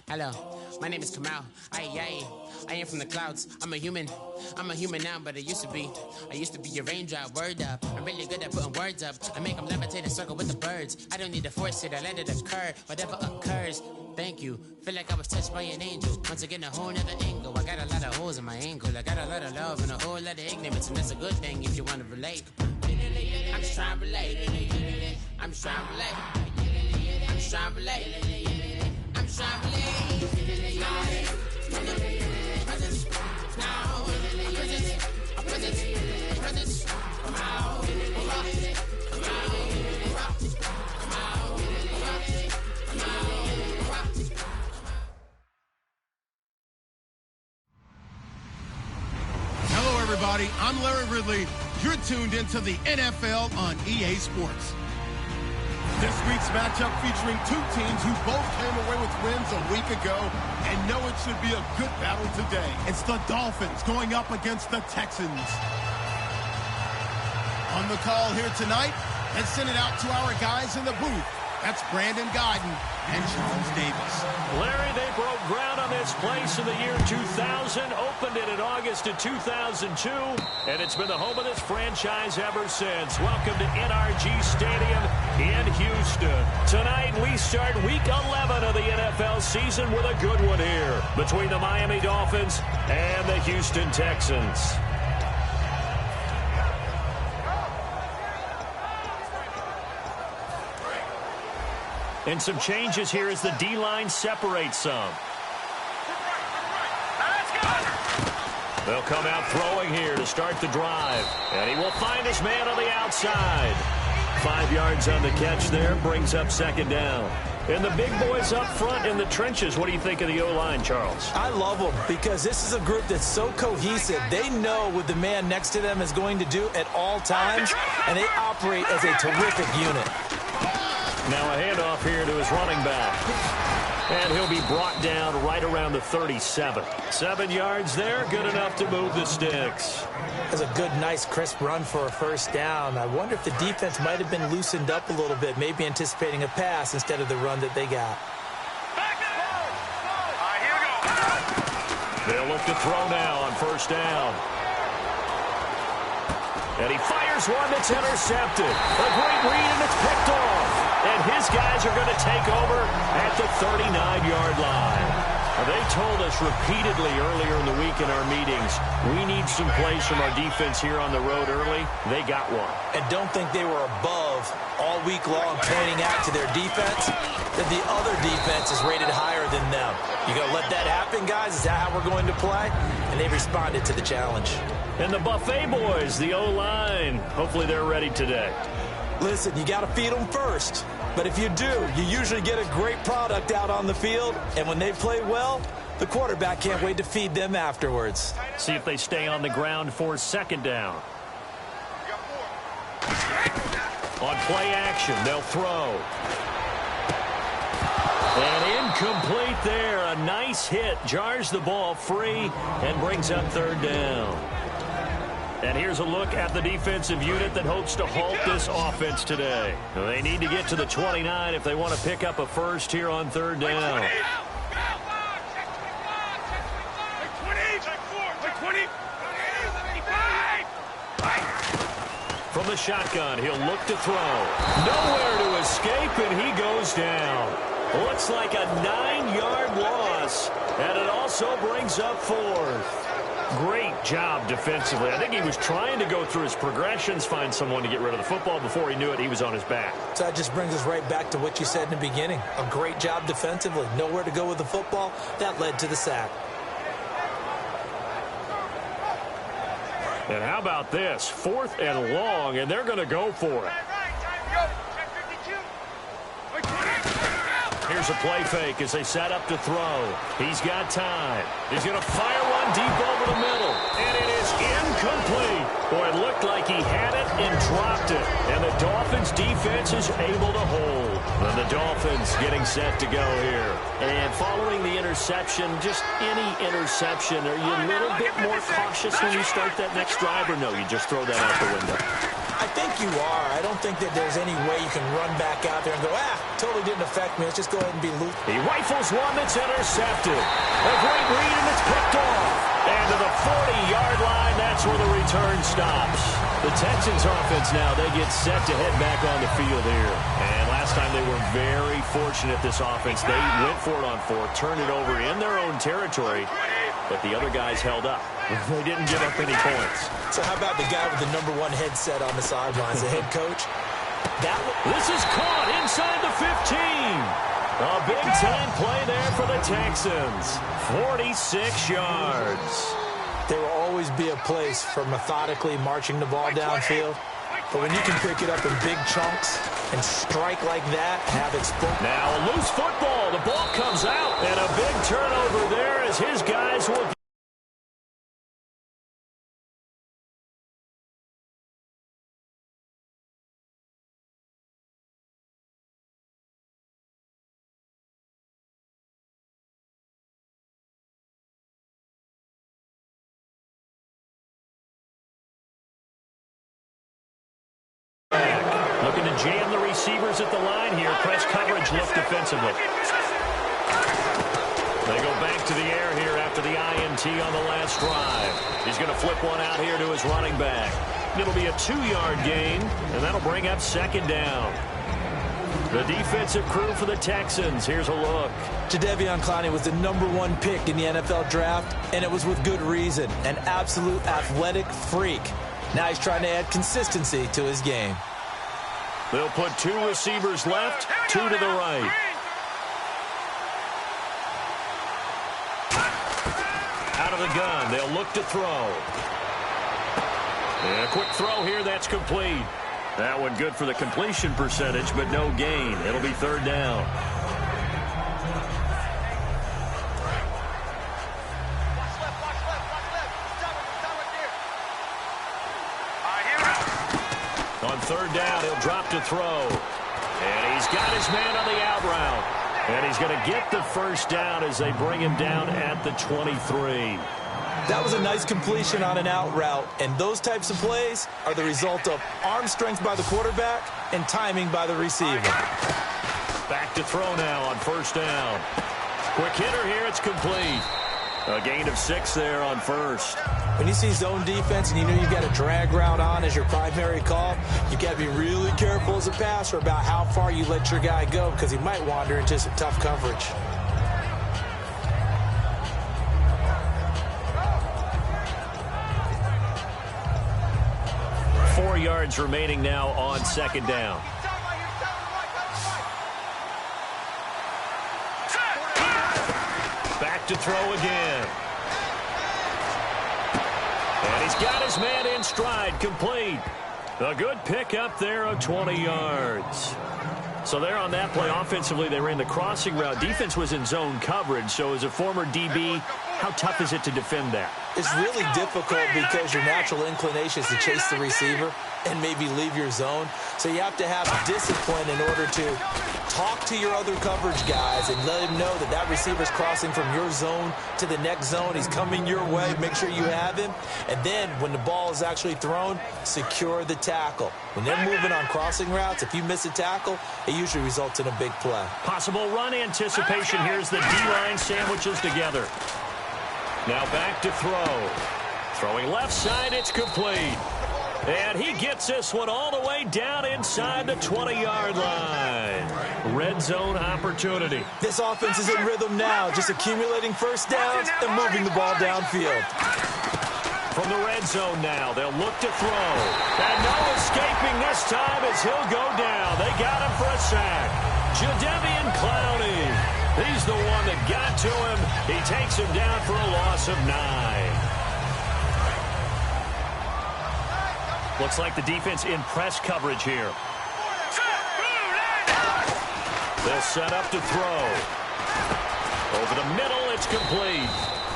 Hello, my name is Kamal. I am from the clouds. I'm a human now, but I used to be a raindrop. Word up, I'm really good at putting words up. I make them levitate and circle with the birds. I don't need to force it, I let it occur. Whatever occurs, thank you. Feel like I was touched by an angel. Once again, a whole nother angle. I got a lot of holes in my ankle. I got a lot of love and a whole lot of ignorance, and that's a good thing if you want to relate. I'm just trying to relate. I'm just trying to relate. I'm just trying to relate. I'm just trying to relate. Hello, everybody. I'm Larry Ridley. You're tuned into the NFL on EA Sports. This week's matchup featuring two teams who both came away with wins a week ago and know it should be a good battle today. It's the Dolphins going up against the Texans. On the call here tonight, let's send it out to our guys in the booth. That's Brandon Guyton and Charles Davis. Larry, they broke ground on this place in the year 2000, opened it in August of 2002, and it's been the home of this franchise ever since. Welcome to NRG Stadium in Houston. Tonight, we start week 11 of the NFL season with a good one here between the Miami Dolphins and the Houston Texans. And some changes here as the D-line separates some. They'll come out throwing here to start the drive. And he will find his man on the outside. 5 yards on the catch there, brings up second down. And the big boys up front in the trenches, what do you think of the O-line, Charles? I love them because this is a group that's so cohesive. They know what the man next to them is going to do at all times, and they operate as a terrific unit. Now a handoff here to his running back. And he'll be brought down right around the 37. 7 yards there, good enough to move the sticks. That's a good, nice, crisp run for a first down. I wonder if the defense might have been loosened up a little bit, maybe anticipating a pass instead of the run that they got. They'll look to throw now on first down. And he fires one that's intercepted. A great read, and it's picked off. And his guys are going to take over at the 39-yard line. Now, they told us repeatedly earlier in the week in our meetings, we need some plays from our defense here on the road early. They got one. And don't think they were above all week long pointing out to their defense that the other defense is rated higher than them. You going to let that happen, guys? Is that how we're going to play? And they responded to the challenge. And the Buffet boys, the O-line, hopefully they're ready today. Listen, you got to feed them first. But if you do, you usually get a great product out on the field. And when they play well, the quarterback can't wait to feed them afterwards. See if they stay on the ground for second down. On play action, they'll throw. And incomplete there. A nice hit. Jars the ball free and brings up third down. And here's a look at the defensive unit that hopes to halt this offense today. They need to get to the 29 if they want to pick up a first here on third down. From the shotgun, he'll look to throw. Nowhere to escape, and he goes down. Looks like a 9-yard loss, and it also brings up fourth. Great job defensively. I think he was trying to go through his progressions, find someone to get rid of the football. Before he knew it, he was on his back. So that just brings us right back to what you said in the beginning. A great job defensively. Nowhere to go with the football. That led to the sack. And how about this? 4th and long, and they're going to go for it. Here's a play fake as they set up to throw. He's got time. He's going to fire one deep over the middle. And it is incomplete. Boy, it looked like he had it and dropped it. And the Dolphins defense is able to hold. And the Dolphins getting set to go here. And following the interception, just any interception, are you a little bit more cautious when you start that next drive, or no, you just throw that out the window? I think you are. I don't think that there's any way you can run back out there and go, totally didn't affect me. Let's just go ahead and be loose. He rifles one that's intercepted. A great read, and it's picked off. And to the 40-yard line, that's where the return stops. The Texans offense now, they get set to head back on the field here. And last time they were very fortunate, this offense. They went for it on fourth, turned it over in their own territory, but the other guys held up. They didn't give up any points. So how about the guy with the #1 headset on the sidelines, the head coach? This is caught inside the 15. A big-time play there for the Texans. 46 yards. There will always be a place for methodically marching the ball downfield. But when you can pick it up in big chunks and strike like that, have explode. Now a loose football. The ball comes out. And a big turnover there as his guys will... Looking to jam the receivers at the line here. Press coverage look defensively. They go back to the air here after the INT on the last drive. He's going to flip one out here to his running back. It'll be a 2-yard gain, and that'll bring up second down. The defensive crew for the Texans. Here's a look. Jadeveon Clowney was the #1 pick in the NFL draft, and it was with good reason. An absolute athletic freak. Now he's trying to add consistency to his game. They'll put 2 receivers left, 2 to the right. Out of the gun, they'll look to throw. And a quick throw here, that's complete. That one good for the completion percentage, but no gain. It'll be third down. On third down, he'll drop to throw. And he's got his man on the out route. And he's going to get the first down as they bring him down at the 23. That was a nice completion on an out route. And those types of plays are the result of arm strength by the quarterback and timing by the receiver. Back to throw now on first down. Quick hitter here, it's complete. A gain of 6 there on first. When you see zone defense and you know you've got a drag route on as your primary call, you've got to be really careful as a passer about how far you let your guy go because he might wander into some tough coverage. Four yards remaining now on second down. Back to throw again. And he's got his man in stride, complete. A good pick up there of 20 yards. So there on that play, offensively, they ran the crossing route. Defense was in zone coverage, so as a former DB, how tough is it to defend that? It's really difficult because your natural inclination is to chase the receiver and maybe leave your zone. So you have to have discipline in order to talk to your other coverage guys and let him know that that receiver's crossing from your zone to the next zone. He's coming your way. Make sure you have him. And then when the ball is actually thrown, secure the tackle. When they're moving on crossing routes, if you miss a tackle, it usually results in a big play. Possible run anticipation. Here's the D-line sandwiches together. Now back to throw. Throwing left side, it's complete. And he gets this one all the way down inside the 20-yard line. Red zone opportunity. This offense is in rhythm now, just accumulating first downs and moving the ball downfield. From the red zone now, they'll look to throw. And no escaping this time as he'll go down. They got him for a sack. Jadeveon Clowney. He's the one that got to him. He takes him down for a loss of 9. Looks like the defense in press coverage here. They'll set up to throw. Over the middle, it's complete.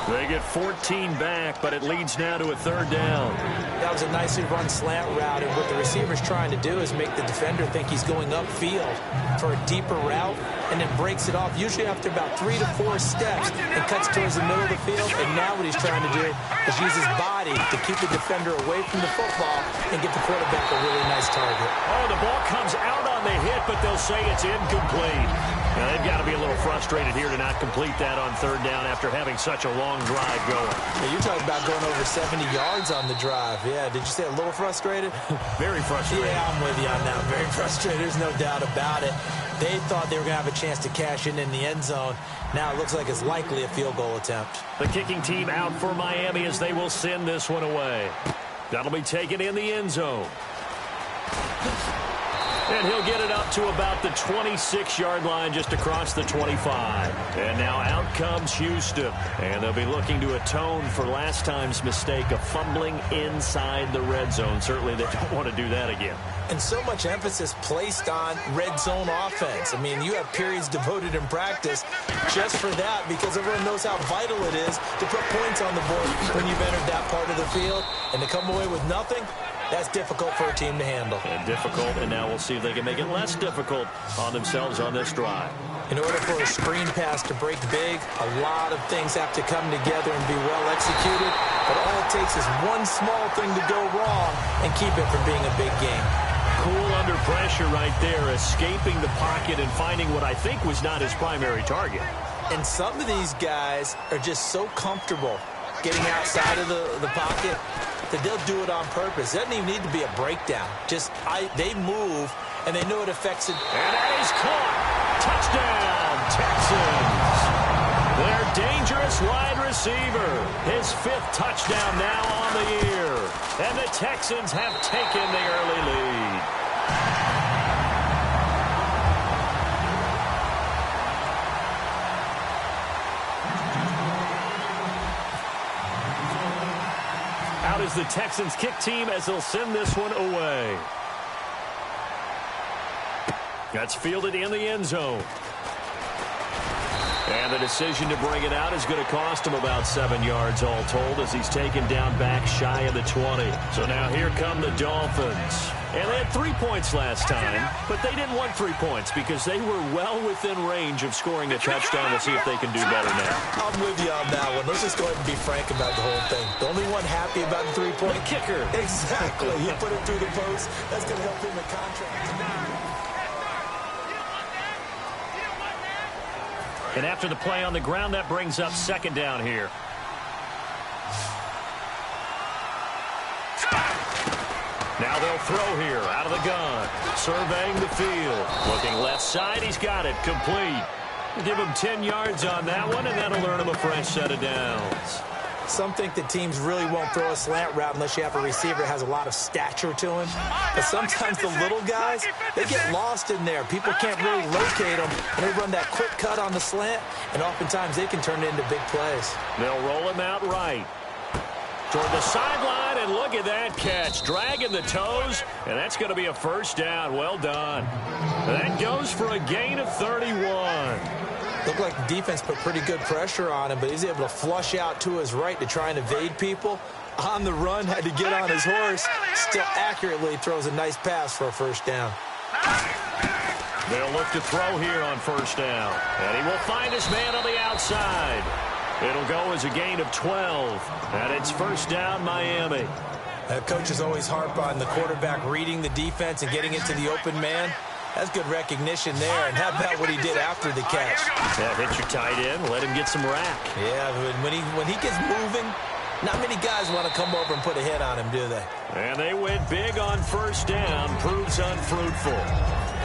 They get 14 back, but it leads now to a third down. That was a nicely run slant route, and what the receiver's trying to do is make the defender think he's going upfield for a deeper route, and then breaks it off, usually after about 3 to 4 steps, and cuts towards the middle of the field. And now what he's trying to do is use his body to keep the defender away from the football and get the quarterback a really nice target. Oh, the ball comes out on the hit, but they'll say it's incomplete. Now, they've got to be a little frustrated here to not complete that on third down after having such a long drive going. Yeah, you're talking about going over 70 yards on the drive. Yeah, did you say a little frustrated? Very frustrated. Yeah, I'm with you on that. Very frustrated. There's no doubt about it. They thought they were going to have a chance to cash in the end zone. Now it looks like it's likely a field goal attempt. The kicking team out for Miami as they will send this one away. That'll be taken in the end zone. And he'll get it up to about the 26-yard line just across the 25. And now out comes Houston. And they'll be looking to atone for last time's mistake of fumbling inside the red zone. Certainly they don't want to do that again. And so much emphasis placed on red zone offense. I mean, you have periods devoted in practice just for that because everyone knows how vital it is to put points on the board when you've entered that part of the field. And to come away with nothing, that's difficult for a team to handle. And difficult, and now we'll see if they can make it less difficult on themselves on this drive. In order for a screen pass to break big, a lot of things have to come together and be well executed. But all it takes is one small thing to go wrong and keep it from being a big game. Cool under pressure right there, escaping the pocket and finding what I think was not his primary target. And some of these guys are just so comfortable getting outside of the pocket that they'll do it on purpose. It doesn't even need to be a breakdown. Just they move, and they know it affects it. And that is caught. Touchdown, Texans. Their dangerous wide receiver. His 5th touchdown now on the year. And the Texans have taken the early lead. Out is the Texans kick team as they'll send this one away. That's fielded in the end zone. And the decision to bring it out is going to cost him about 7 yards all told as he's taken down back shy of the 20. So now here come the Dolphins. And they had 3 points last time, but they didn't want 3 points because they were well within range of scoring a touchdown. We'll see if they can do better now. I'm with you on that one. Let's just go ahead and be frank about the whole thing. The only one happy about the 3-point the kicker. Exactly. You put it through the post. That's going to help him the contract. And after the play on the ground, that brings up second down here. Now they'll throw here out of the gun. Surveying the field. Looking left side. He's got it. Complete. Give him 10 yards on that one, and that'll earn him a fresh set of downs. Some think that teams really won't throw a slant route unless you have a receiver that has a lot of stature to him. But sometimes the little guys, they get lost in there. People can't really locate them. And they run that quick cut on the slant, and oftentimes they can turn it into big plays. They'll roll him out right. Toward the sideline, and look at that catch. Dragging the toes, and that's going to be a first down. Well done. That goes for a gain of 31. Looked like the defense put pretty good pressure on him, but he's able to flush out to his right to try and evade people. On the run, had to get on his horse. Still accurately throws a nice pass for a first down. They'll look to throw here on first down. And he will find his man on the outside. It'll go as a gain of 12. And it's first down, Miami. Coaches always harp on the quarterback reading the defense and getting it to the open man. That's good recognition there. And how about what he did after the catch? Yeah, hit your tight end, let him get some rack. Yeah, when he gets moving, not many guys want to come over and put a hit on him, do they? And they went big on first down. Proves unfruitful.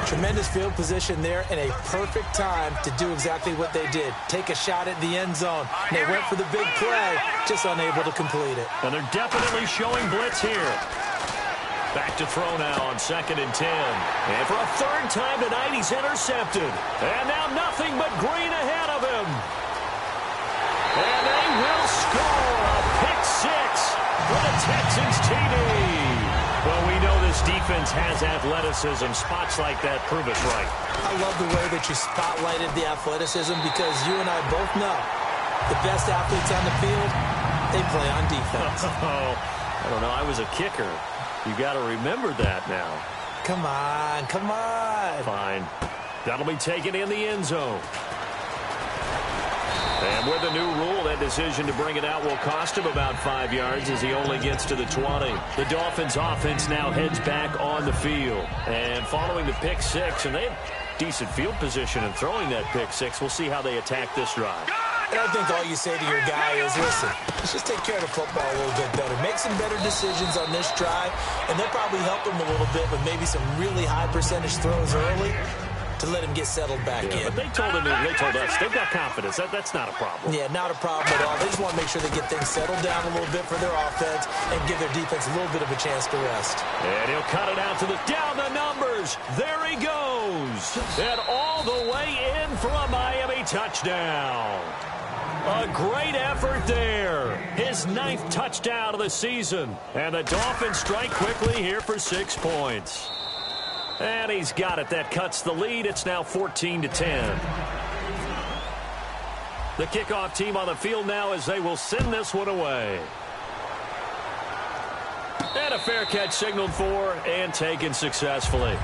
Tremendous field position there and a perfect time to do exactly what they did. Take a shot at the end zone. They went for the big play, just unable to complete it. And they're definitely showing blitz here. Back to throw now on 2nd and 10. And for a third time tonight, he's intercepted. And now nothing but green ahead of him. And they will score a pick 6 for the Texans TD. Well, we know this defense has athleticism. Spots like that prove us right. I love the way that you spotlighted the athleticism because you and I both know The best athletes on the field, they play on defense. I don't know. I was a kicker. You got to remember that now. Come on, come on. Fine. That'll be taken in the end zone. And with the new rule, that decision to bring it out will cost him about 5 yards as he only gets to the 20. The Dolphins offense now heads back on the field. And following the pick six, and they have decent field position in throwing that pick six. We'll see how they attack this drive. And I think all you say to your guy is, listen, let's just take care of the football a little bit better. Make some better decisions on this drive, and they'll probably help him a little bit with maybe some really high percentage throws early to let him get settled back in. But they told us they've got confidence. That's not a problem. Yeah, not a problem at all. They just want to make sure they get things settled down a little bit for their offense and give their defense a little bit of a chance to rest. And he'll cut it out to down the numbers. There he goes. And all the way in for a Miami touchdown. A great effort there. His 9th touchdown of the season. And the Dolphins strike quickly here for 6 points. And he's got it. That cuts the lead. It's now 14-10. The kickoff team on the field now as they will send this one away. And a fair catch signaled for and taken successfully.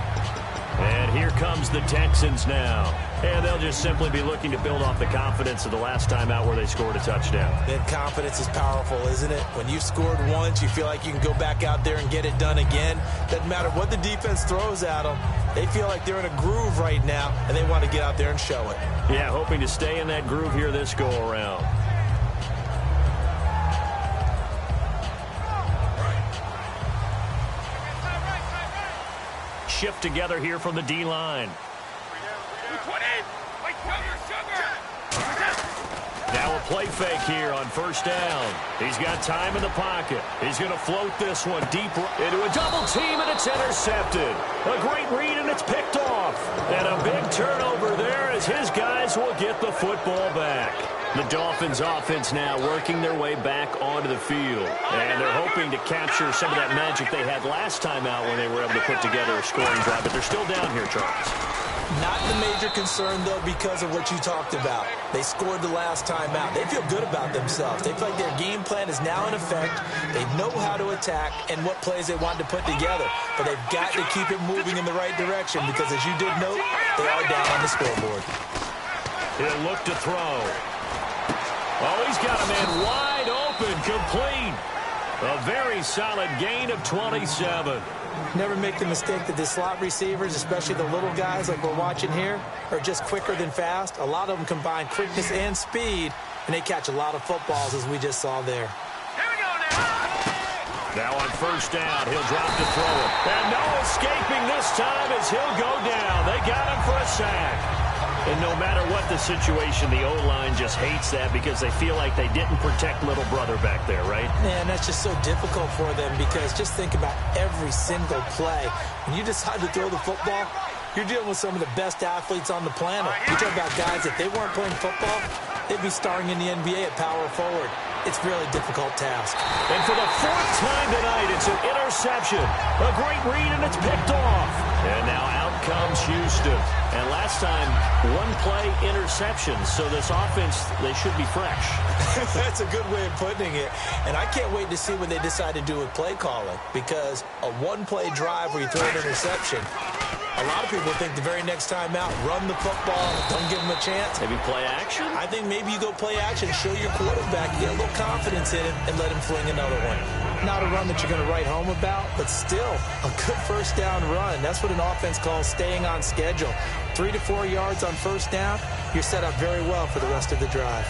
And here comes the Texans now. And they'll just simply be looking to build off the confidence of the last time out where they scored a touchdown. That confidence is powerful, isn't it? When you've scored once, you feel like you can go back out there and get it done again. Doesn't matter what the defense throws at them. They feel like they're in a groove right now, and they want to get out there and show it. Yeah, hoping to stay in that groove here this go-around. Shift together here from the D-line. Now a play fake here on first down. He's got time in the pocket. He's going to float this one deep into a double team, and it's intercepted. A great read, and it's picked off. And a big turnover there as his guys will get the football back. The Dolphins offense now working their way back onto the field. And they're hoping to capture some of that magic they had last time out when they were able to put together a scoring drive. But they're still down here, Charles. Not the major concern, though, because of what you talked about. They scored the last time out. They feel good about themselves. They feel like their game plan is now in effect. They know how to attack and what plays they want to put together. But they've got to keep it moving in the right direction because, as you did note, they are down on the scoreboard. He'll look to throw. Oh, he's got a man wide open, complete. A very solid gain of 27. Never make the mistake that the slot receivers, especially the little guys like we're watching here, are just quicker than fast. A lot of them combine quickness and speed, and they catch a lot of footballs, as we just saw there. Now on first down, he'll drop to throw it. And no escaping this time as he'll go down. They got him for a sack. And no matter what the situation, the O-line just hates that because they feel like they didn't protect little brother back there, right? Man, that's just so difficult for them because just think about every single play. When you decide to throw the football, you're dealing with some of the best athletes on the planet. You talk about guys, if they weren't playing football, they'd be starring in the NBA at power forward. It's a really difficult task. And for the 4th time tonight, it's an interception. A great read, and it's picked off. And now out comes Houston. And last time, one-play interception. So this offense, they should be fresh. That's a good way of putting it. And I can't wait to see what they decide to do with play calling. Because a one-play drive where you throw an interception, a lot of people think the very next time out, run the football, don't give them a chance. Maybe play action? I think maybe you go play action, show your quarterback, get a little confidence in him, and let him fling another one. Not a run that you're going to write home about, but still a good first down run. That's what an offense calls staying on schedule. 3 to 4 yards on first down, you're set up very well for the rest of the drive.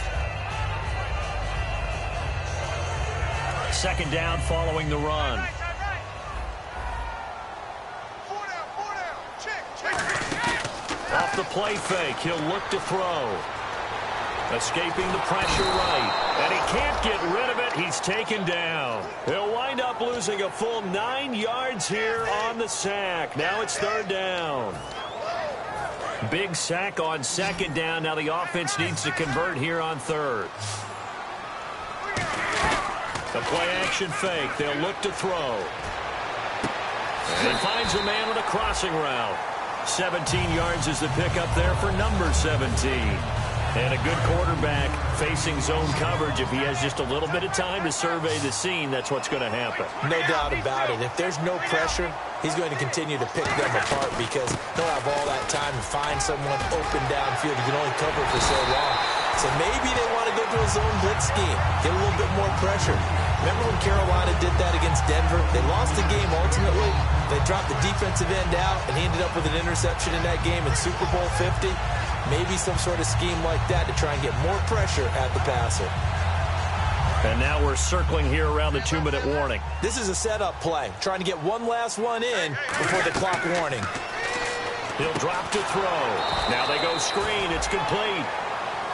Second down following the run. Off the play fake, he'll look to throw. Escaping the pressure right. And he can't get rid of it. He's taken down. He'll wind up losing a full 9 yards here on the sack. Now it's third down. Big sack on second down. Now the offense needs to convert here on third. The play action fake. They'll look to throw. And he finds a man on a crossing route. 17 yards is the pickup there for number 17. And a good quarterback facing zone coverage, if he has just a little bit of time to survey the scene, that's what's going to happen. No doubt about it. If there's no pressure, he's going to continue to pick them apart because he'll have all that time to find someone open downfield. He can only cover for so long. So maybe they want to go to a zone blitz scheme, get a little bit more pressure. Remember when Carolina did that against Denver? They lost the game ultimately. They dropped the defensive end out, and he ended up with an interception in that game in Super Bowl 50. Maybe some sort of scheme like that to try and get more pressure at the passer. And now we're circling here around the 2-minute warning. This is a setup play, trying to get one last one in before the clock warning. He'll drop to throw. Now they go screen. It's complete.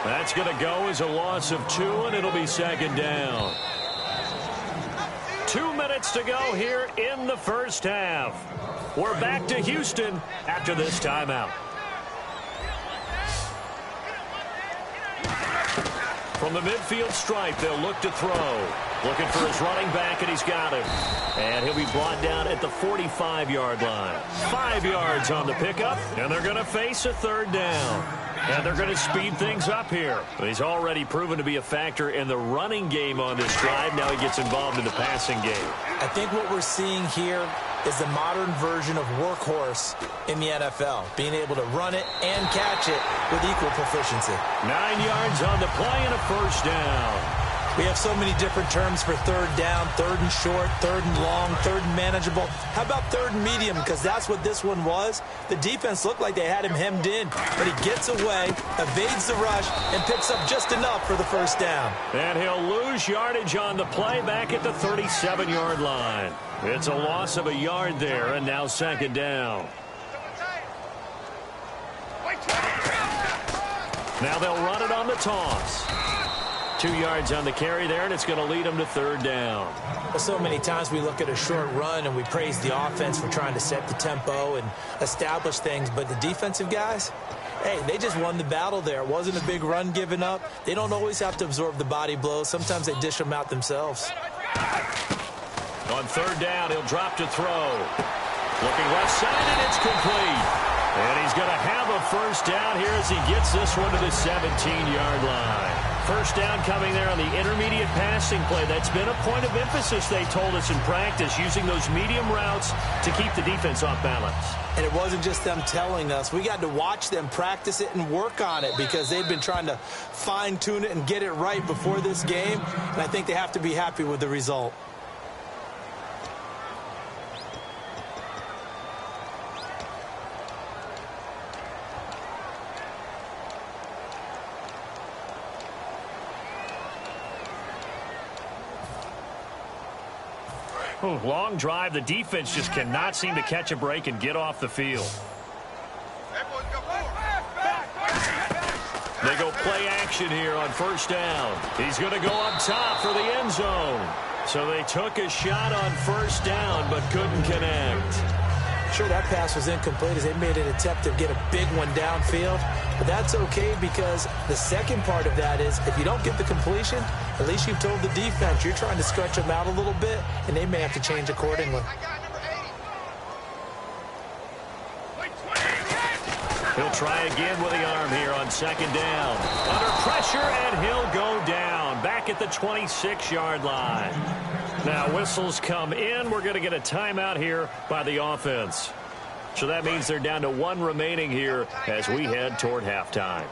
That's going to go as a loss of 2, and it'll be second down. 2 minutes to go here in the first half. We're back to Houston after this timeout. From the midfield stripe, they'll look to throw. Looking for his running back, and he's got him. And he'll be brought down at the 45-yard line. 5 yards on the pickup, and they're going to face a third down. And they're going to speed things up here. He's already proven to be a factor in the running game on this drive. Now he gets involved in the passing game. I think what we're seeing here is the modern version of workhorse in the NFL, being able to run it and catch it with equal proficiency. 9 yards on the play and a first down. We have so many different terms for third down, third and short, third and long, third and manageable. How about third and medium? Because that's what this one was. The defense looked like they had him hemmed in, but he gets away, evades the rush, and picks up just enough for the first down. And he'll lose yardage on the play back at the 37-yard line. It's a loss of a yard there, and now second down. Now they'll run it on the toss. 2 yards on the carry there, and it's going to lead them to third down. So many times we look at a short run and we praise the offense for trying to set the tempo and establish things, but the defensive guys, hey, they just won the battle there. It wasn't a big run given up. They don't always have to absorb the body blows. Sometimes they dish them out themselves. On third down, he'll drop to throw. Looking left side, and it's complete. And he's going to have a first down here as he gets this one to the 17-yard line. First down coming there on the intermediate passing play. That's been a point of emphasis, they told us in practice, using those medium routes to keep the defense off balance. And it wasn't just them telling us. We got to watch them practice it and work on it because they've been trying to fine-tune it and get it right before this game. And I think they have to be happy with the result. Long drive. The defense just cannot seem to catch a break and get off the field. They go play action here on first down. He's going to go up top for the end zone. So they took a shot on first down but couldn't connect. Sure, that pass was incomplete as they made an attempt to get a big one downfield. But that's okay because the second part of that is if you don't get the completion, at least you've told the defense you're trying to stretch them out a little bit, and they may have to change accordingly. He'll try again with the arm here on second down. Under pressure, and he'll go down. Back at the 26-yard line. Now, whistles come in. We're going to get a timeout here by the offense. So that means they're down to 1 remaining here as we head toward halftime.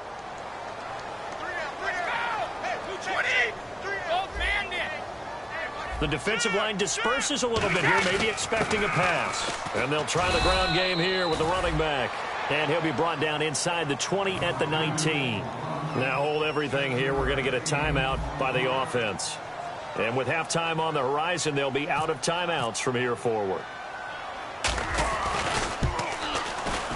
The defensive line disperses a little bit here, maybe expecting a pass. And they'll try the ground game here with the running back. And he'll be brought down inside the 20 at the 19. Now hold everything here. We're going to get a timeout by the offense. And with halftime on the horizon, they'll be out of timeouts from here forward.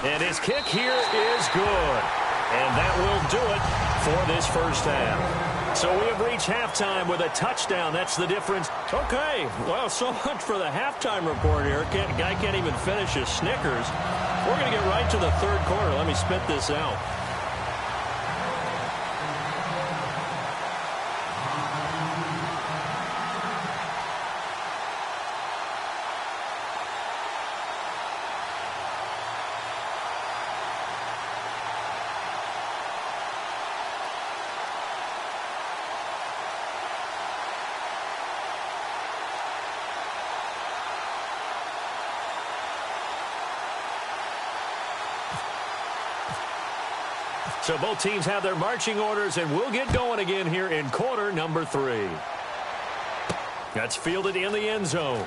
And his kick here is good. And that will do it for this first half. So we have reached halftime with a touchdown. That's the difference. Okay, well, so much for the halftime report here. Guy can't even finish his Snickers. We're going to get right to the third quarter. Let me spit this out. So both teams have their marching orders, and we'll get going again here in quarter number 3. That's fielded in the end zone.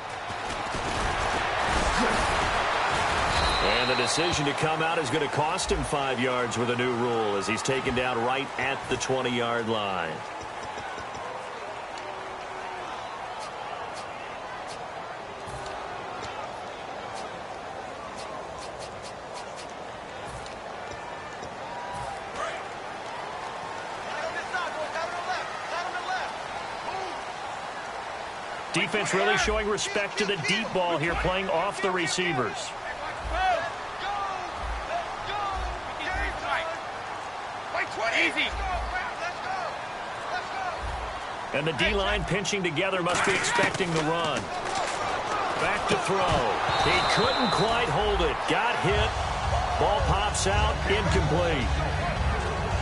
And the decision to come out is going to cost him 5 yards with a new rule as he's taken down right at the 20-yard line. Defense really showing respect to the deep ball here, playing off the receivers. And the D-line pinching together must be expecting the run. Back to throw. He couldn't quite hold it. Got hit. Ball pops out. Incomplete.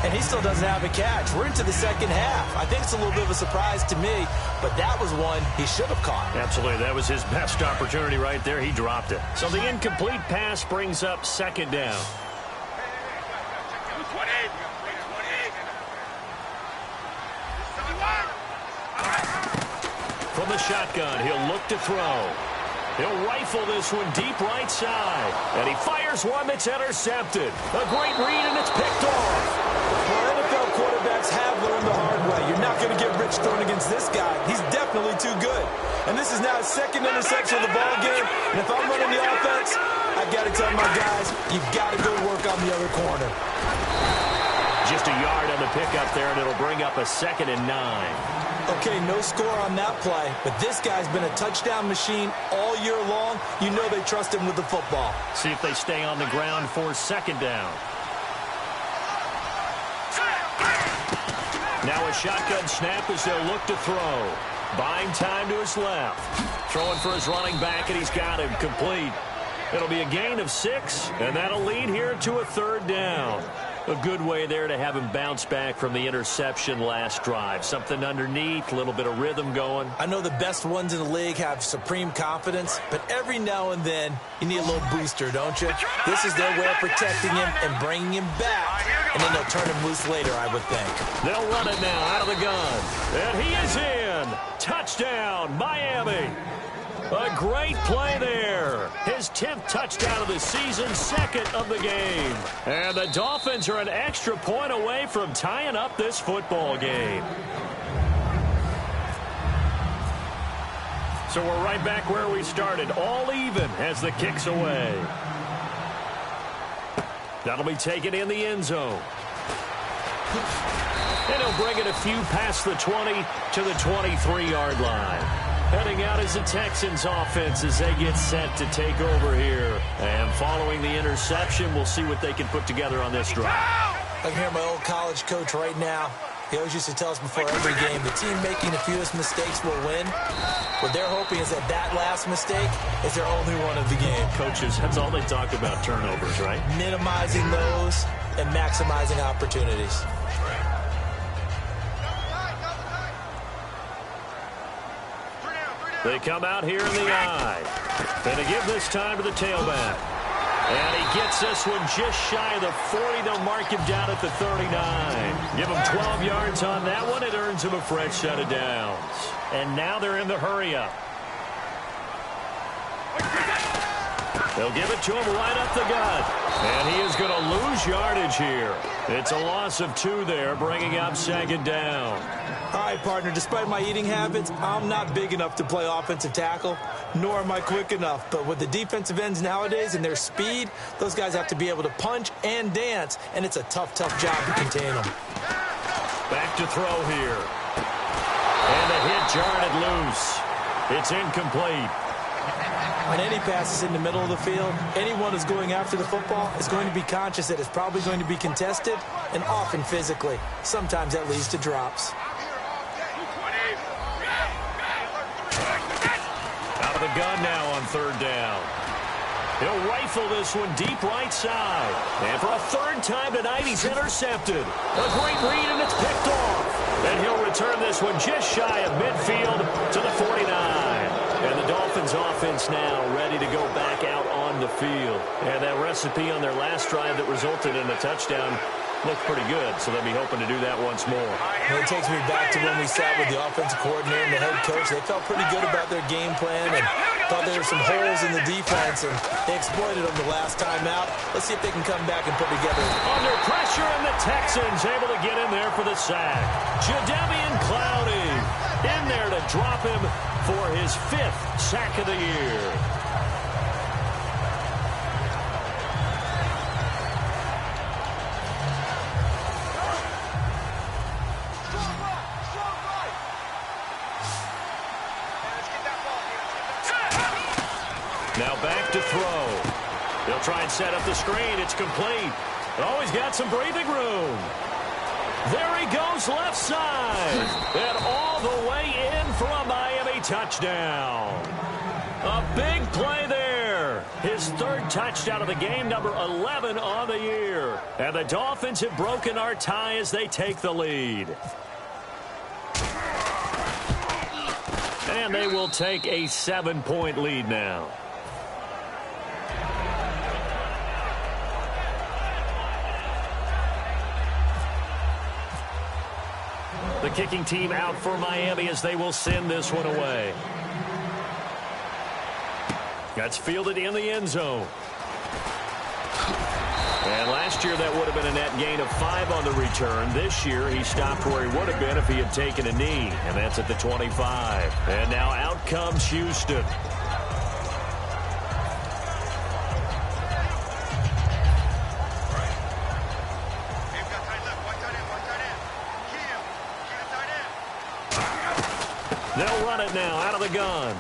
And he still doesn't have a catch. We're into the second half. I think it's a little bit of a surprise to me, but that was one he should have caught. Absolutely. That was his best opportunity right there. He dropped it. So the incomplete pass brings up second down. From the shotgun, he'll look to throw. He'll rifle this one deep right side. And he fires one that's intercepted. A great read, and it's picked off. Well, NFL quarterbacks have learned the hard way. You're not going to get rich throwing against this guy. He's definitely too good. And this is now his second interception of the ball game. And if I'm running the offense, I've got to tell my guys, you've got to go work on the other corner. Just a yard on the pickup there, and it'll bring up a 2nd and 9. Okay, no score on that play, but this guy's been a touchdown machine all year long. You know they trust him with the football. See if they stay on the ground for second down. Now a shotgun snap as they'll look to throw. Buying time to his left. Throwing for his running back, and he's got him complete. It'll be a gain of 6, and that'll lead here to a 3rd down. A good way there to have him bounce back from the interception last drive. Something underneath, a little bit of rhythm going. I know the best ones in the league have supreme confidence, but every now and then you need a little booster, don't you? This is their way of protecting him and bringing him back, and then they'll turn him loose later, I would think. They'll run it now out of the gun. And he is in. Touchdown, Miami. A great play there. His 10th touchdown of the season, 2nd of the game. And the Dolphins are an extra point away from tying up this football game. So we're right back where we started, all even as the kick's away. That'll be taken in the end zone. And he'll bring it a few past the 20 to the 23-yard line. Heading out is the Texans offense as they get set to take over here. And following the interception, we'll see what they can put together on this drive. I can hear my old college coach right now. He always used to tell us before every game, the team making the fewest mistakes will win. What they're hoping is that that last mistake is their only one of the game. Coaches, that's all they talk about, turnovers, right? Minimizing those and maximizing opportunities. They come out here in the eye. And to give this time to the tailback. And he gets this one just shy of the 40. They'll mark him down at the 39. Give him 12 yards on that one. It earns him a fresh set of downs. And now they're in the hurry-up. They'll give it to him right up the gut. And he is going to lose yardage here. It's a loss of 2 there, bringing up 2nd down. All right, partner, despite my eating habits, I'm not big enough to play offensive tackle, nor am I quick enough. But with the defensive ends nowadays and their speed, those guys have to be able to punch and dance, and it's a tough, tough job to contain them. Back to throw here. And the hit jarred it loose. It's incomplete. When any pass is in the middle of the field, anyone who's going after the football is going to be conscious that it's probably going to be contested, and often physically. Sometimes that leads to drops. Out of the gun now on 3rd down. He'll rifle this one deep right side. And for a 3rd time tonight, he's intercepted. A great read, and it's picked off. And he'll return this one just shy of midfield to the 49. And the Dolphins offense now ready to go back out on the field. And that recipe on their last drive that resulted in a touchdown looked pretty good, so they'll be hoping to do that once more. Well, it takes me back to when we sat with the offensive coordinator and the head coach. They felt pretty good about their game plan and thought there were some holes in the defense, and they exploited them the last time out. Let's see if they can come back and put together. Under pressure, and the Texans able to get in there for the sack. Jadeveon Clowney in there to drop him for his 5th sack of the year. Now back to throw. They'll try and set up the screen. It's complete. Oh, he's got some breathing room. There he goes left side. And all the way in for a Miami touchdown. A big play there. His 3rd touchdown of the game, number 11 on the year. And the Dolphins have broken our tie as they take the lead. And they will take a 7-point lead now. The kicking team out for Miami as they will send this one away. That's fielded in the end zone. And last year that would have been a net gain of 5 on the return. This year he stopped where he would have been if he had taken a knee. And that's at the 25. And now out comes Houston. They'll run it now out of the gun.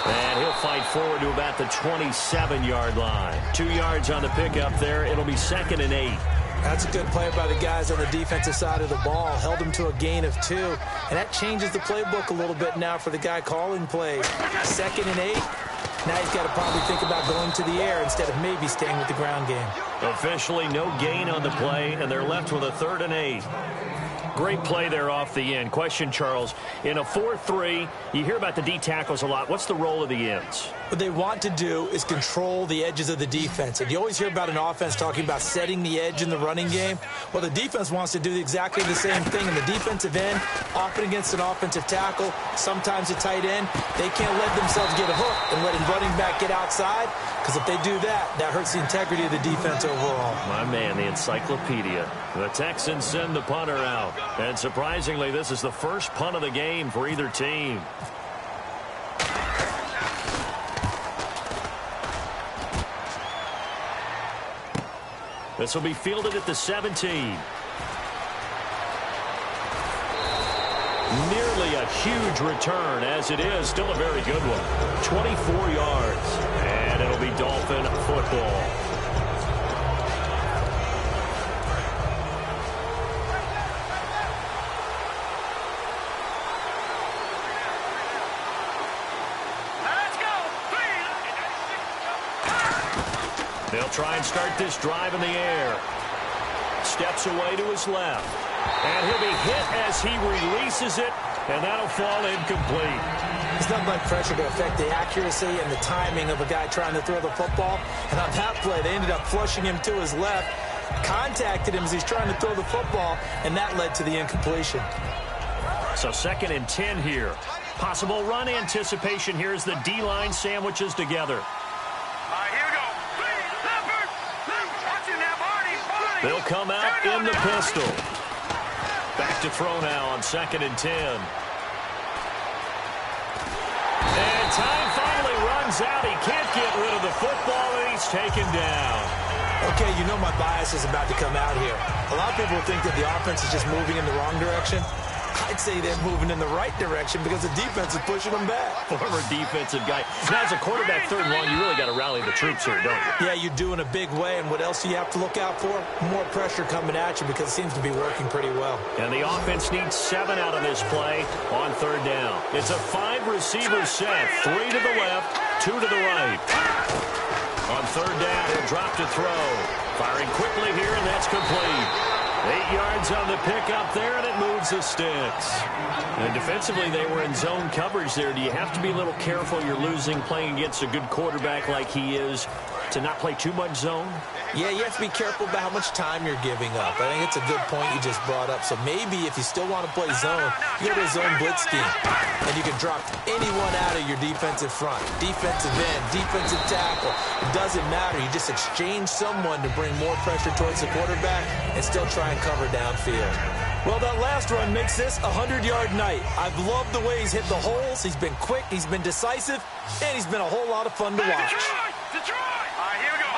And he'll fight forward to about the 27-yard line. 2 yards on the pickup there. It'll be 2nd and 8. That's a good play by the guys on the defensive side of the ball. Held him to a gain of 2. And that changes the playbook a little bit now for the guy calling plays. 2nd and 8. Now he's got to probably think about going to the air instead of maybe staying with the ground game. Officially no gain on the play, and they're left with a 3rd and 8. Great play there off the end. Question, Charles, in a 4-3, you hear about the D tackles a lot. What's the role of the ends? What they want to do is control the edges of the defense. And you always hear about an offense talking about setting the edge in the running game. Well, the defense wants to do exactly the same thing. In the defensive end, often against an offensive tackle, sometimes a tight end, they can't let themselves get hooked and let a running back get outside. Because if they do that, that hurts the integrity of the defense overall. My man, the encyclopedia. The Texans send the punter out. And surprisingly, this is the first punt of the game for either team. This will be fielded at the 17. Nearly a huge return, as it is. Still a very good one. 24 yards. And it'll be Dolphin football. They'll try and start this drive in the air. Steps away to his left. And he'll be hit as he releases it, and that'll fall incomplete. It's not like pressure to affect the accuracy and the timing of a guy trying to throw the football. And on that play, they ended up flushing him to his left, contacted him as he's trying to throw the football, and that led to the incompletion. So 2nd and 10 here. Possible run anticipation here as the D-line sandwiches together. They'll come out in the pistol. Back to throw now on 2nd and 10. And time finally runs out. He can't get rid of the football, and he's taken down. Okay, you know my bias is about to come out here. A lot of people think that the offense is just moving in the wrong direction. I'd say they're moving in the right direction because the defense is pushing them back. Former defensive guy. Now, as a quarterback 3rd and long, you really got to rally the troops here, don't you? Yeah, you do in a big way. And what else do you have to look out for? More pressure coming at you because it seems to be working pretty well. And the offense needs 7 out of this play on 3rd down. It's a 5-receiver set. 3 to the left, 2 to the right. On 3rd down, he'll drop to throw. Firing quickly here, and that's complete. 8 yards on the pickup there, and it moves the sticks. And defensively, they were in zone coverage there. Do you have to be a little careful? You're losing playing against a good quarterback like he is. to not play too much zone? Yeah, you have to be careful about how much time you're giving up. I think it's a good point you just brought up. So maybe if you still want to play zone, you go to a zone blitz scheme. And you can drop anyone out of your defensive front. Defensive end, defensive tackle. It doesn't matter. You just exchange someone to bring more pressure towards the quarterback and still try and cover downfield. Well, that last run makes this a 100-yard night. I've loved the way he's hit the holes. He's been quick, he's been decisive, and he's been a whole lot of fun to watch. Detroit! All right, here we go.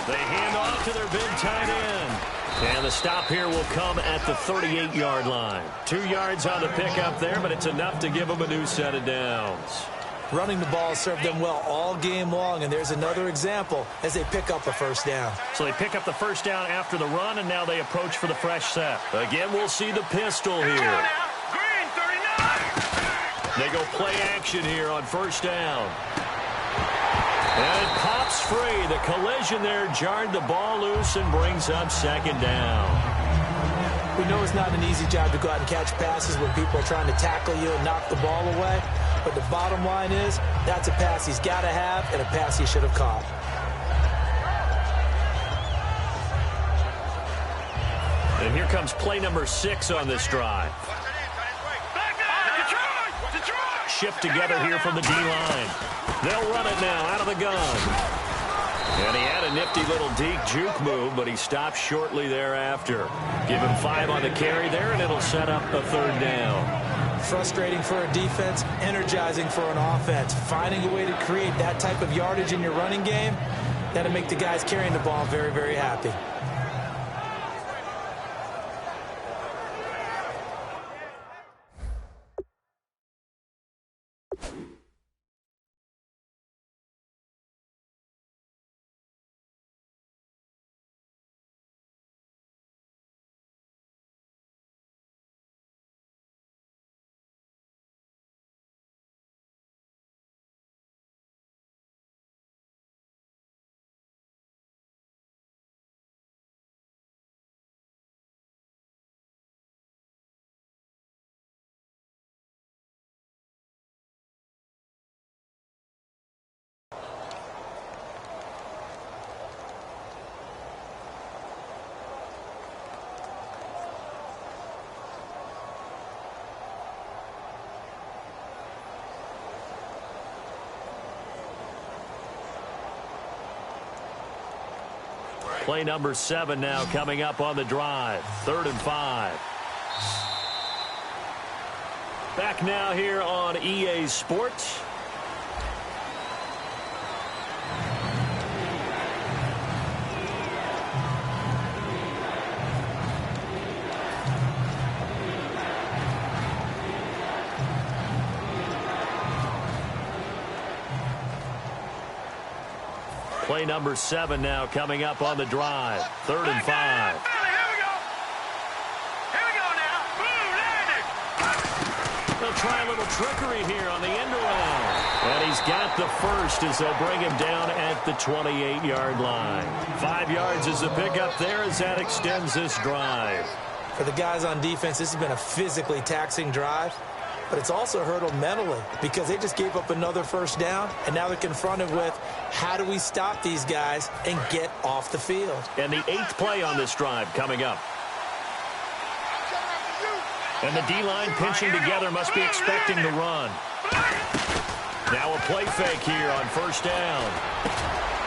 They hand off to their big tight end. And the stop here will come at the 38-yard line. 2 yards on the pickup there, but it's enough to give them a new set of downs. Running the ball served them well all game long, and there's another example as they pick up a first down. So they pick up the first down after the run, and now they approach for the fresh set. Again, we'll see the pistol here. Green, 39! They go play action here on first down. And it pops free. The collision there jarred the ball loose and brings up second down. We know it's not an easy job to go out and catch passes when people are trying to tackle you and knock the ball away. But the bottom line is, that's a pass he's got to have and a pass he should have caught. And here comes play number 6 on this drive. Shift together here from the D-line. They'll run it now out of the gun. And he had a nifty little deep juke move, but he stopped shortly thereafter. Give him 5 on the carry there, and it'll set up a third down. Frustrating for a defense, energizing for an offense. Finding a way to create that type of yardage in your running game, that'll make the guys carrying the ball very, very happy. Play number 7 now coming up on the drive. 3rd and 5. Back now here on EA Sports. Play number 7 now coming up on the drive. 3rd and 5. Here we go. Here we go now. Boom, landed. They'll try a little trickery here on the end around. And he's got the first as they'll bring him down at the 28-yard line. 5 yards is the pickup there as that extends this drive. For the guys on defense, this has been a physically taxing drive. But it's also hurt them mentally because they just gave up another first down, and now they're confronted with how do we stop these guys and get off the field. And the 8th play on this drive coming up. And the D-line pinching together must be expecting the run. Now a play fake here on first down.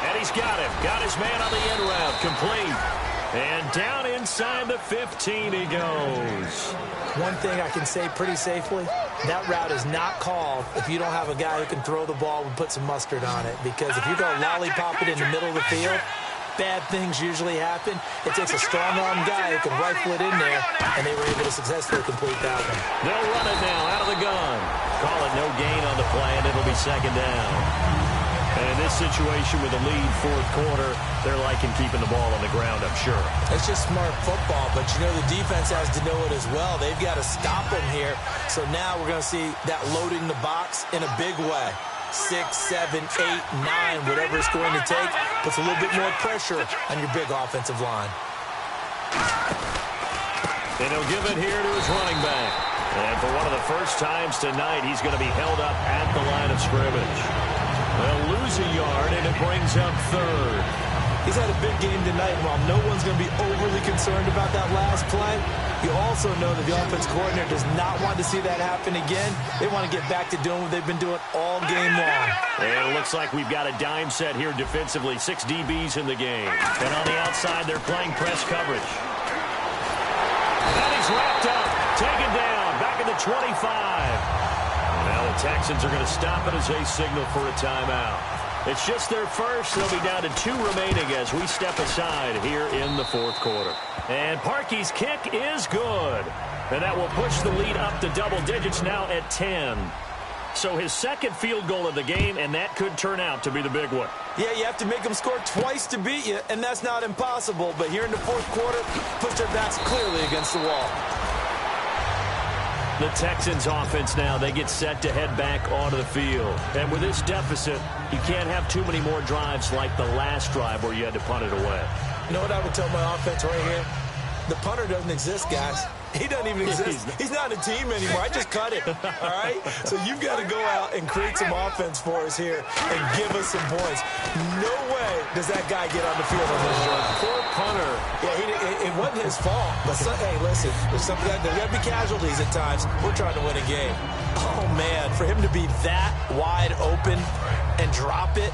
And he's got him. Got his man on the end route. Complete. And down inside the 15 he goes. One thing I can say pretty safely, that route is not called if you don't have a guy who can throw the ball and put some mustard on it. Because if you go lollipop it in the middle of the field, bad things usually happen. It takes a strong-arm guy who can rifle it in there, and they were able to successfully complete that one. They'll run it now out of the gun. Call it no gain on the play, and it'll be second down. And in this situation with a lead 4th quarter, they're liking keeping the ball on the ground, I'm sure. It's just smart football, but you know the defense has to know it as well. They've got to stop them here. So now we're going to see that loading the box in a big way. 6, 7, 8, 9, whatever it's going to take, puts a little bit more pressure on your big offensive line. And he'll give it here to his running back. And for one of the first times tonight, he's going to be held up at the line of scrimmage. They'll lose a yard, and it brings up third. He's had a big game tonight, and while no one's going to be overly concerned about that last play, you also know that the offense coordinator does not want to see that happen again. They want to get back to doing what they've been doing all game long. And it looks like we've got a dime set here defensively. 6 DBs in the game. And on the outside, they're playing press coverage. And he's wrapped up, taken down, back at the 25. Now the Texans are going to stop it as they signal for a timeout. It's just their first. They'll be down to 2 remaining as we step aside here in the fourth quarter. And Parkey's kick is good. And that will push the lead up to double digits now at 10. So his second field goal of the game, and that could turn out to be the big one. Yeah, you have to make them score twice to beat you, and that's not impossible. But here in the fourth quarter, push their backs clearly against the wall. The Texans offense now, they get set to head back onto the field. And with this deficit, you can't have too many more drives like the last drive where you had to punt it away. You know what I would tell my offense right here? The punter doesn't exist, guys. He doesn't even exist. He's not a team anymore. I just cut him, all right? So you've got to go out and create some offense for us here and give us some points. No way does that guy get on the field on this drive. Poor punter. Yeah, it wasn't his fault. But, hey, listen, there's got to be casualties at times. We're trying to win a game. Oh, man, for him to be that wide open and drop it,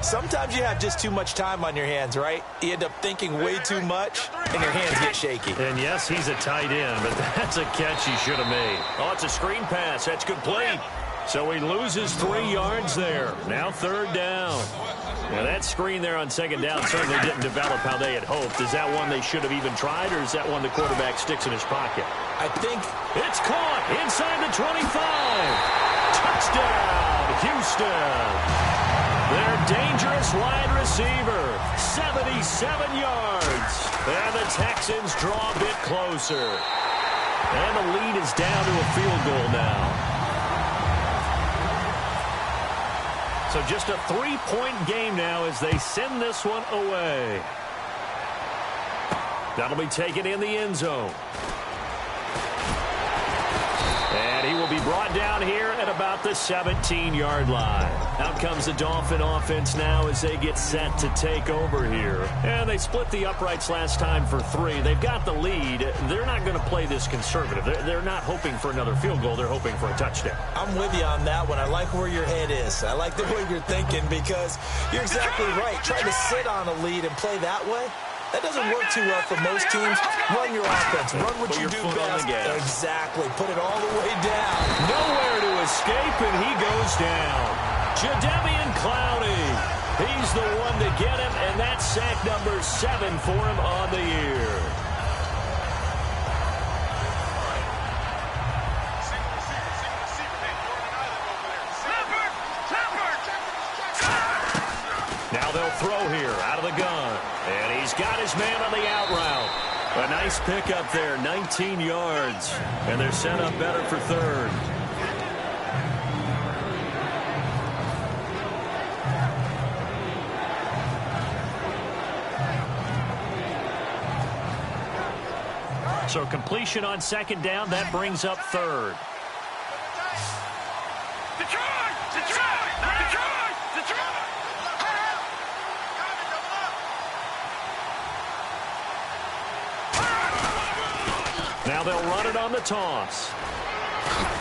sometimes you have just too much time on your hands, right? You end up thinking way too much, and your hands get shaky. And, yes, he's a tight end, but that's a catch he should have made. Oh, it's a screen pass. That's complete. So he loses 3 yards there. Now third down. Now, that screen there on second down certainly didn't develop how they had hoped. Is that one they should have even tried, or is that one the quarterback sticks in his pocket? I think it's caught inside the 25. Touchdown, Houston. Their dangerous wide receiver, 77 yards. And the Texans draw a bit closer. And the lead is down to a field goal now. So just a 3-point game now as they send this one away. That'll be taken in the end zone. And he will be brought down here at about the 17-yard line. Out comes the Dolphin offense now as they get set to take over here. And they split the uprights last time for 3. They've got the lead. They're not going to play this conservative. They're not hoping for another field goal. They're hoping for a touchdown. I'm with you on that one. I like where your head is. I like the way you're thinking because you're exactly right. Trying to sit on a lead and play that way, that doesn't work too well for most teams. Run your offense. Run what you do best. Exactly. Put it all the way down. Nowhere to escape, and he goes down. Jadeveon Clowney. He's the one to get him, and that's sack number 7 for him on the year. Now they'll throw here out of the gun. And he's got his man on the out route. A nice pickup there, 19 yards. And they're set up better for third. So completion on second down, that brings up third. Now they'll run it on the toss.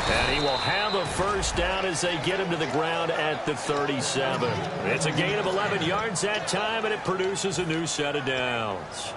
And he will have a first down as they get him to the ground at the 37. It's a gain of 11 yards that time, and it produces a new set of downs.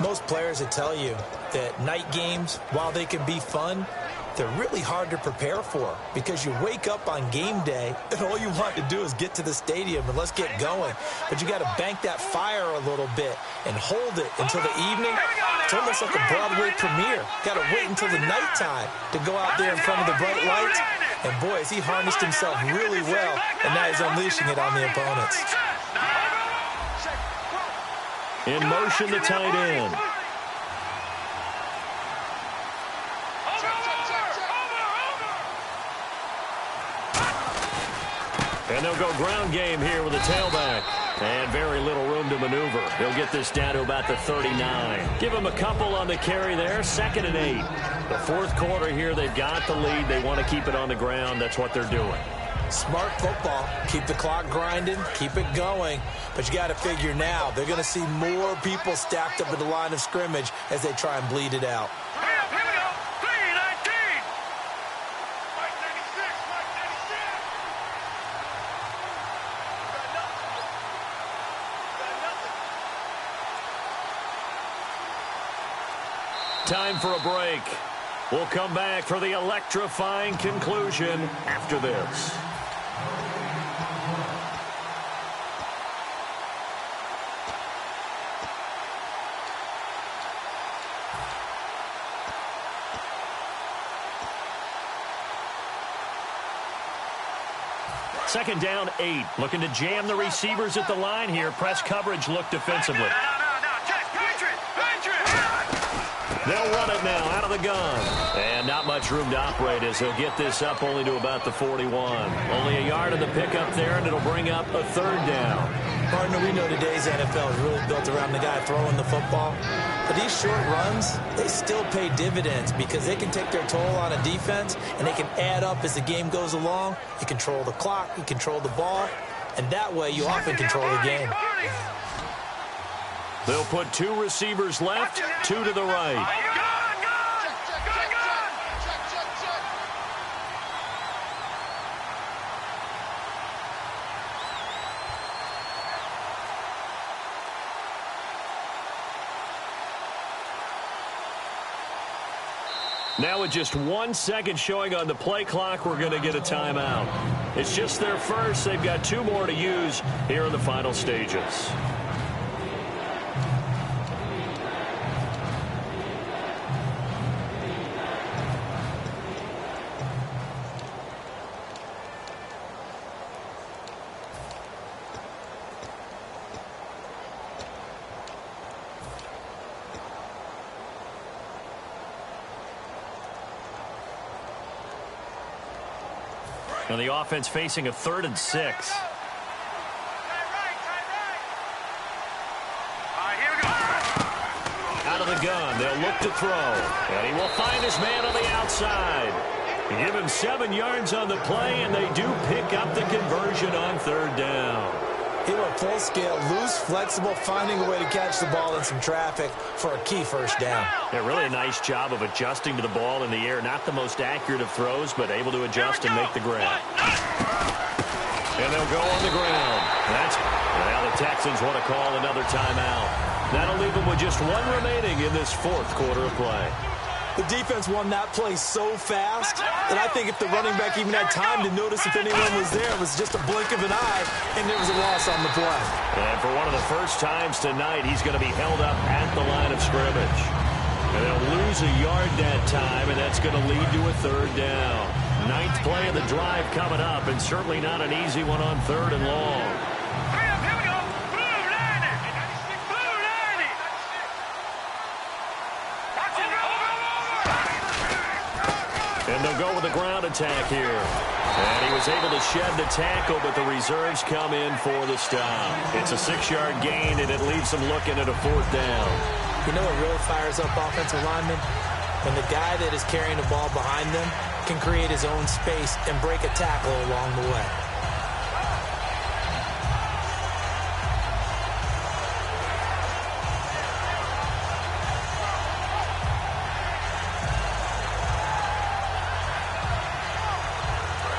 Most players will tell you that night games, while they can be fun, they're really hard to prepare for because you wake up on game day and all you want to do is get to the stadium and let's get going. But you got to bank that fire a little bit and hold it until the evening. It's almost like a Broadway premiere. Got to wait until the nighttime to go out there in front of the bright lights. And boy, has he harnessed himself really well, and now he's unleashing it on the opponents. In motion, the tight end. And they'll go ground game here with a tailback. And very little room to maneuver. He'll get this down to about the 39. Give him a couple on the carry there. 2nd and 8. The fourth quarter here, they've got the lead. They want to keep it on the ground. That's what they're doing. Smart football. Keep the clock grinding. Keep it going. But you got to figure now, they're going to see more people stacked up at the line of scrimmage as they try and bleed it out. Here we go. 3-19. Mike 96. Mike 96. Time for a break. We'll come back for the electrifying conclusion after this. Second down, 8. Looking to jam the receivers at the line here. Press coverage look defensively. They'll run it now out of the gun. And not much room to operate as he'll get this up only to about the 41. Only a yard of the pickup there, and it'll bring up a 3rd down. Partner, we know today's NFL is really built around the guy throwing the football. But these short runs, they still pay dividends because they can take their toll on a defense, and they can add up as the game goes along. You control the clock, you control the ball, and that way you often control the game. They'll put 2 receivers left, 2 to the right. Now with just 1 second showing on the play clock, we're going to get a timeout. It's just their first. They've got 2 more to use here in the final stages. And the offense facing a 3rd and 6. Here we go. Out of the gun, they'll look to throw. And he will find his man on the outside. Give him 7 yards on the play, and they do pick up the conversion on 3rd down. He went full scale, loose, flexible, finding a way to catch the ball in some traffic for a key 1st down. Yeah, really a nice job of adjusting to the ball in the air. Not the most accurate of throws, but able to adjust and make the grab. And they'll go on the ground. Now the Texans want to call another timeout. That'll leave them with just 1 remaining in this 4th quarter of play. The defense won that play so fast that I think if the running back even had time to notice if anyone was there, it was just a blink of an eye, and there was a loss on the play. And for one of the first times tonight, he's going to be held up at the line of scrimmage. And they'll lose a yard that time, and that's going to lead to a 3rd down. 9th play of the drive coming up, and certainly not an easy one on 3rd and long. Here we go. Blue 90. Blue 90. And they'll go with a ground attack here. And he was able to shed the tackle, but the reserves come in for the stop. It's a 6-yard gain, and it leaves them looking at a 4th down. You know what really fires up offensive linemen? When the guy that is carrying the ball behind them can create his own space and break a tackle along the way.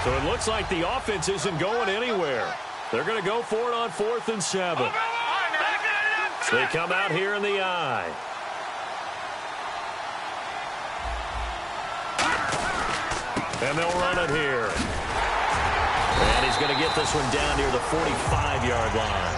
So it looks like the offense isn't going anywhere. They're going to go for it on 4th and 7. So they come out here in the I. And they'll run it here. And he's going to get this one down near the 45-yard line.